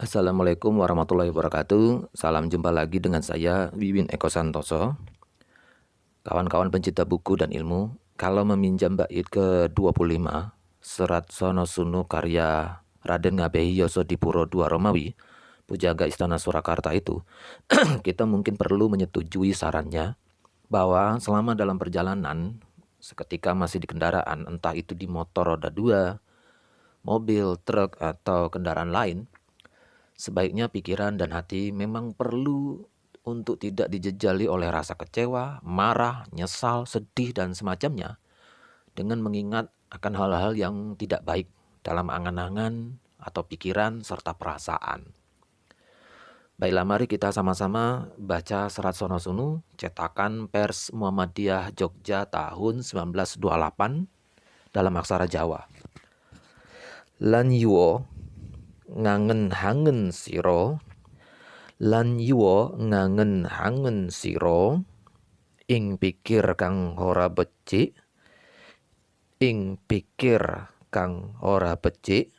Assalamualaikum warahmatullahi wabarakatuh. Salam jumpa lagi dengan saya, Wiwin Eko Santoso. Kawan-kawan pencinta buku dan ilmu, kalau meminjam bait ke-25, Serat Sono Sunu karya Raden Ngabehi Yosodipuro II Romawi, Pujaga Istana Surakarta itu, kita mungkin perlu menyetujui sarannya bahwa selama dalam perjalanan, seketika masih di kendaraan, entah itu di motor roda 2, mobil, truk, atau kendaraan lain, sebaiknya pikiran dan hati memang perlu untuk tidak dijejali oleh rasa kecewa, marah, nyesal, sedih, dan semacamnya dengan mengingat akan hal-hal yang tidak baik dalam angan-angan atau pikiran serta perasaan. Baiklah, mari kita sama-sama baca Serat Sono Sunu, cetakan Pers Muhammadiyah Jogja tahun 1928 dalam aksara Jawa. Lan yuwo ngangen hangen siro, lan yuwo ngangen hangen siro, ing pikir kang ora becik, ing pikir kang ora becik,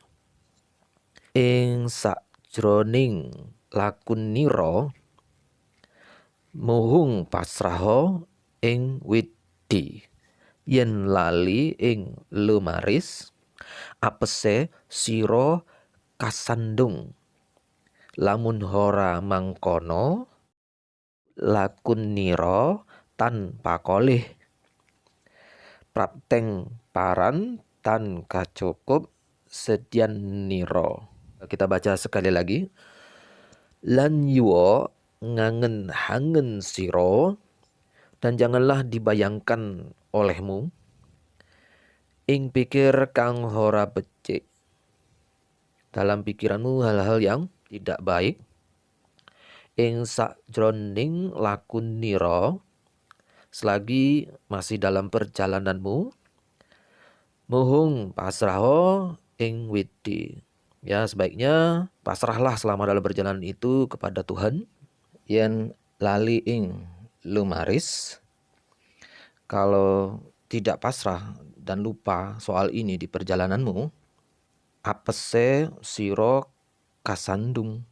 ing sakjroning lakun nira, muhung pasraha ing widi, yen lali ing lumaris, apese sira kasandung, lamun hora mangkono lakun nira tan pakolih, prapteng paran tan kacukup sedyan nira. Kita baca sekali lagi. Lan yuwo ngangen hangen siro, dan janganlah dibayangkan olehmu ing pikir kang hora becik, dalam pikiranmu hal-hal yang tidak baik, ing sakjroning lakun nira, selagi masih dalam perjalananmu, muhung pasraho ing widi, ya sebaiknya pasrahlah selama dalam perjalanan itu kepada Tuhan. Yen lali ing lumaris, kalau tidak pasrah dan lupa soal ini di perjalananmu, apese siro kasandung,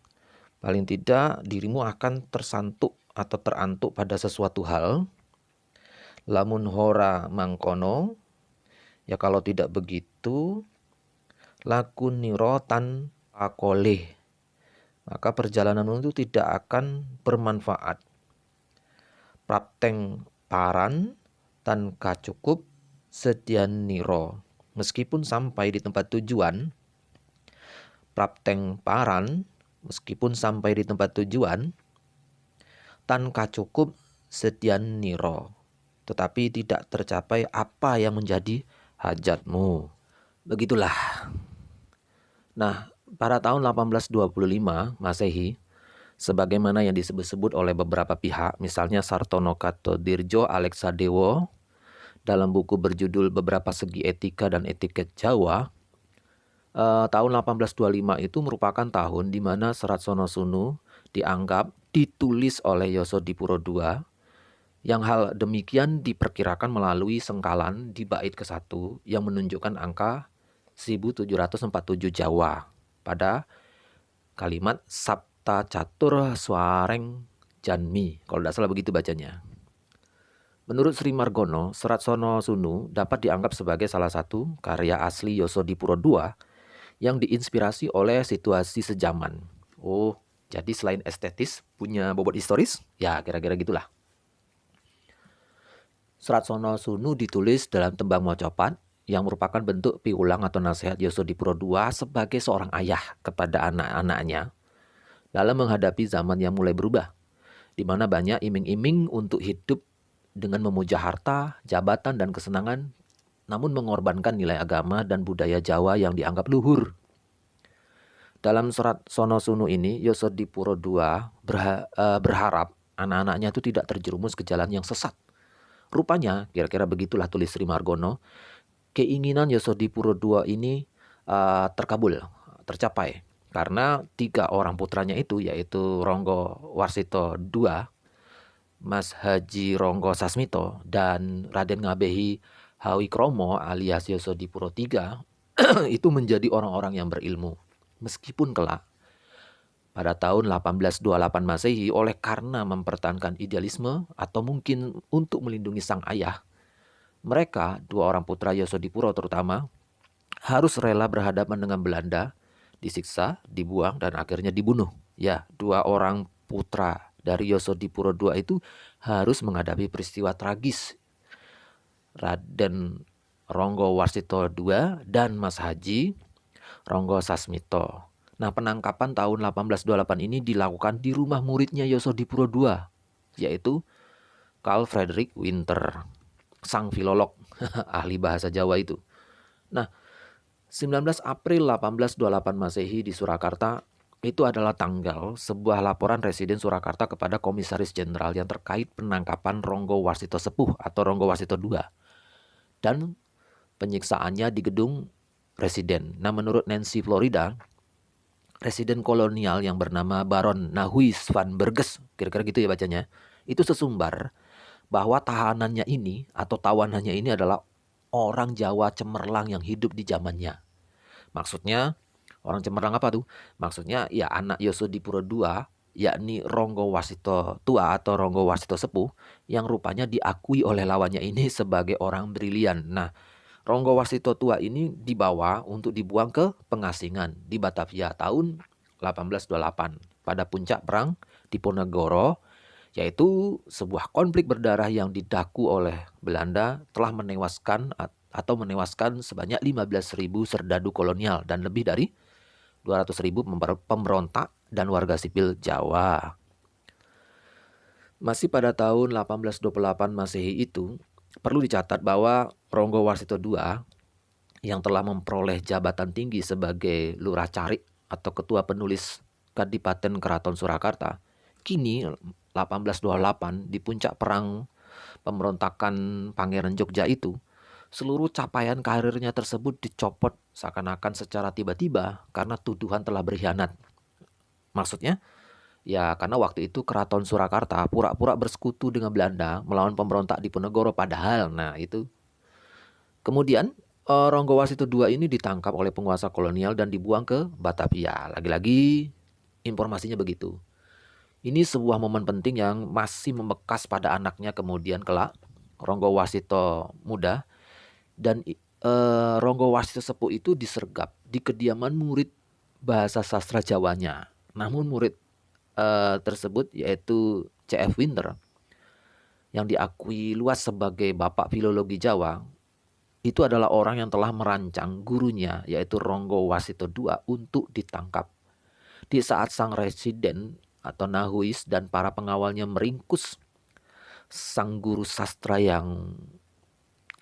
paling tidak dirimu akan tersantuk atau terantuk pada sesuatu hal. Lamun hora mangkono, ya kalau tidak begitu, lakun niro tan pakolih, maka perjalananmu itu tidak akan bermanfaat. Prapteng paran tan kacukup sedyan niro, meskipun sampai di tempat tujuan, prapteng paran, meskipun sampai di tempat tujuan, tan kacukup sedyan niro, tetapi tidak tercapai apa yang menjadi hajatmu. Begitulah. Nah, pada tahun 1825 Masehi, sebagaimana yang disebut-sebut oleh beberapa pihak, misalnya Sartono Kartodirjo Aleksadewo dalam buku berjudul Beberapa Segi Etika dan Etiket Jawa, tahun 1825 itu merupakan tahun di mana Serat Sono Sunu dianggap ditulis oleh Yosodipuro II, yang hal demikian diperkirakan melalui sengkalan di bait ke-1 yang menunjukkan angka 1747 Jawa pada kalimat Sapta Catur Swareng Janmi, kalau tidak salah begitu bacanya. Menurut Sri Margono, Serat Sono Sunu dapat dianggap sebagai salah satu karya asli Yosodipuro II yang diinspirasi oleh situasi sejaman. Oh, jadi selain estetis, punya bobot historis? Ya, kira-kira gitulah. Serat Sono Sunu ditulis dalam tembang mocopat yang merupakan bentuk piulang atau nasihat Yosodipuro II sebagai seorang ayah kepada anak-anaknya dalam menghadapi zaman yang mulai berubah, di mana banyak iming-iming untuk hidup dengan memuja harta, jabatan, dan kesenangan, namun mengorbankan nilai agama dan budaya Jawa yang dianggap luhur. Dalam Serat Sono Sunu ini, Yosodipuro II berharap anak-anaknya itu tidak terjerumus ke jalan yang sesat. Rupanya, kira-kira begitulah tulis Sri Margono, keinginan Yosodipuro II ini terkabul, tercapai. Karena 3 orang putranya itu, yaitu Ronggo Warsito II, Mas Haji Ronggo Sasmito, dan Raden Ngabehi Hawikromo alias Yosodipuro III, itu menjadi orang-orang yang berilmu. Meskipun kelak pada tahun 1828 Masehi oleh karena mempertahankan idealisme atau mungkin untuk melindungi sang ayah. Mereka, dua orang putra Yosodipuro terutama, harus rela berhadapan dengan Belanda, disiksa, dibuang, dan akhirnya dibunuh. Ya, dua orang putra dari Yosodipuro II itu harus menghadapi peristiwa tragis. Raden Ronggo Warsito II dan Mas Haji Ronggo Sasmito. Nah, penangkapan tahun 1828 ini dilakukan di rumah muridnya Yosodipuro II, yaitu Carl Frederick Winter, sang filolog, ahli bahasa Jawa itu. Nah, 19 April 1828 Masehi di Surakarta itu adalah tanggal sebuah laporan Residen Surakarta kepada Komisaris Jenderal yang terkait penangkapan Ronggo Warsito Sepuh atau Ronggo Warsito II dan penyiksaannya di gedung Residen. Nah, menurut Nancy Florida, Residen kolonial yang bernama Baron Nahuys van Berges, kira-kira gitu ya bacanya, itu sesumbar bahwa tahanannya ini atau tawanannya ini adalah orang Jawa cemerlang yang hidup di zamannya. Maksudnya orang cemerlang apa tuh? Maksudnya ya anak Yosodipuro II, yakni Ronggo Warsito Tua atau Ronggo Warsito Sepuh, yang rupanya diakui oleh lawannya ini sebagai orang brilian. Nah, Ronggo Warsito Tua ini dibawa untuk dibuang ke pengasingan di Batavia tahun 1828 pada puncak perang Diponegoro, yaitu sebuah konflik berdarah yang didaku oleh Belanda telah menewaskan sebanyak 15.000 serdadu kolonial dan lebih dari 200.000 pemberontak dan warga sipil Jawa. Masih pada tahun 1828 Masehi itu, perlu dicatat bahwa Ronggo Warsito II yang telah memperoleh jabatan tinggi sebagai Lurah Carik atau Ketua Penulis Kadipaten Keraton Surakarta, kini 1828 di puncak perang pemberontakan Pangeran Jogja itu, seluruh capaian karirnya tersebut dicopot seakan-akan secara tiba-tiba karena tuduhan telah berkhianat. Maksudnya, ya karena waktu itu Keraton Surakarta pura-pura bersekutu dengan Belanda melawan pemberontak Diponegoro padahal, nah itu. Kemudian Ronggo Warsito II ini ditangkap oleh penguasa kolonial dan dibuang ke Batavia. Lagi-lagi informasinya begitu. Ini sebuah momen penting yang masih membekas pada anaknya kemudian kelak, Ronggo Warsito Muda. Dan Ronggo Warsito Sepuh itu disergap di kediaman murid bahasa sastra Jawanya. Namun murid tersebut yaitu C.F. Winter yang diakui luas sebagai bapak filologi Jawa, itu adalah orang yang telah merancang gurunya yaitu Ronggo Warsito II untuk ditangkap. Di saat sang residen atau Nahuys dan para pengawalnya meringkus sang guru sastra yang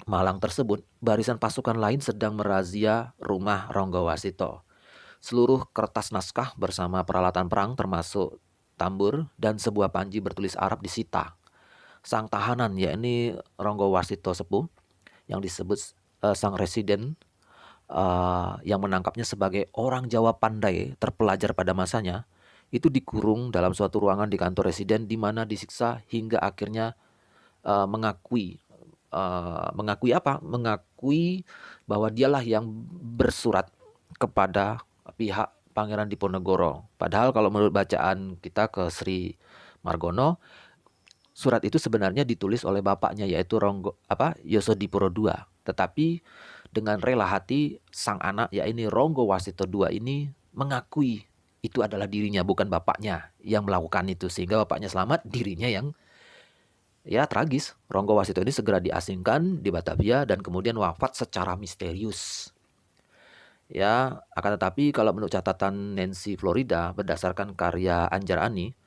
malang tersebut, barisan pasukan lain sedang merazia rumah Ronggo Warsito. Seluruh kertas naskah bersama peralatan perang termasuk tambur dan sebuah panji bertulis Arab disita. Sang tahanan yakni Ronggo Warsito Sepuh yang disebut sang residen yang menangkapnya sebagai orang Jawa pandai terpelajar pada masanya, itu dikurung dalam suatu ruangan di kantor residen di mana disiksa hingga akhirnya mengakui apa? Mengakui bahwa dialah yang bersurat kepada pihak Pangeran Diponegoro. Padahal kalau menurut bacaan kita ke Sri Margono, surat itu sebenarnya ditulis oleh bapaknya yaitu Yosodipuro II. Tetapi dengan rela hati sang anak yakni Ronggo Warsito II ini mengakui itu adalah dirinya bukan bapaknya yang melakukan itu, sehingga bapaknya selamat, dirinya yang ya tragis. Ronggo Warsito ini segera diasingkan di Batavia dan kemudian wafat secara misterius. Ya, akan tetapi kalau menurut catatan Nancy Florida berdasarkan karya Anjar Ani,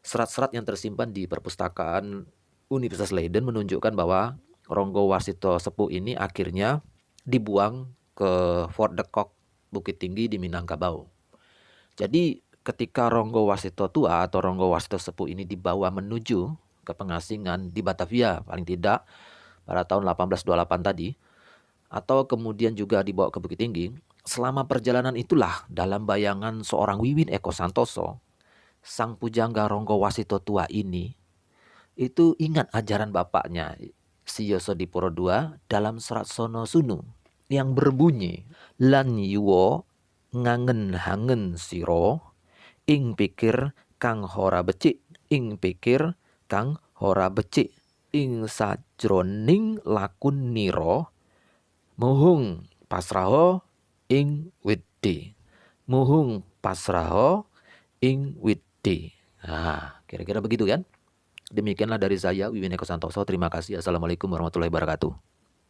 serat-serat yang tersimpan di perpustakaan Universitas Leiden menunjukkan bahwa Ronggo Warsito Sepuh ini akhirnya dibuang ke Fort de Kock, Bukit Tinggi di Minangkabau. Jadi ketika Ronggo Warsito Tua atau Ronggo Warsito Sepuh ini dibawa menuju ke pengasingan di Batavia paling tidak pada tahun 1828 tadi, atau kemudian juga dibawa ke Bukit Tinggi, selama perjalanan itulah dalam bayangan seorang Wiwin Eko Santoso, sang pujangga Ronggo Warsito Tua ini itu ingat ajaran bapaknya si Yosodipuro II dalam serat Sono Sunu yang berbunyi lan yuwo ngangen hangen siro ing pikir kang ora becik, ing pikir kang ora becik, ing sajroning lakun nira muhung pasraha ing widhi. Muhung pasraha ing widhi. Nah, kira-kira begitu kan? Demikianlah dari saya, Wiwin Eko Santoso. Terima kasih. Assalamualaikum warahmatullahi wabarakatuh.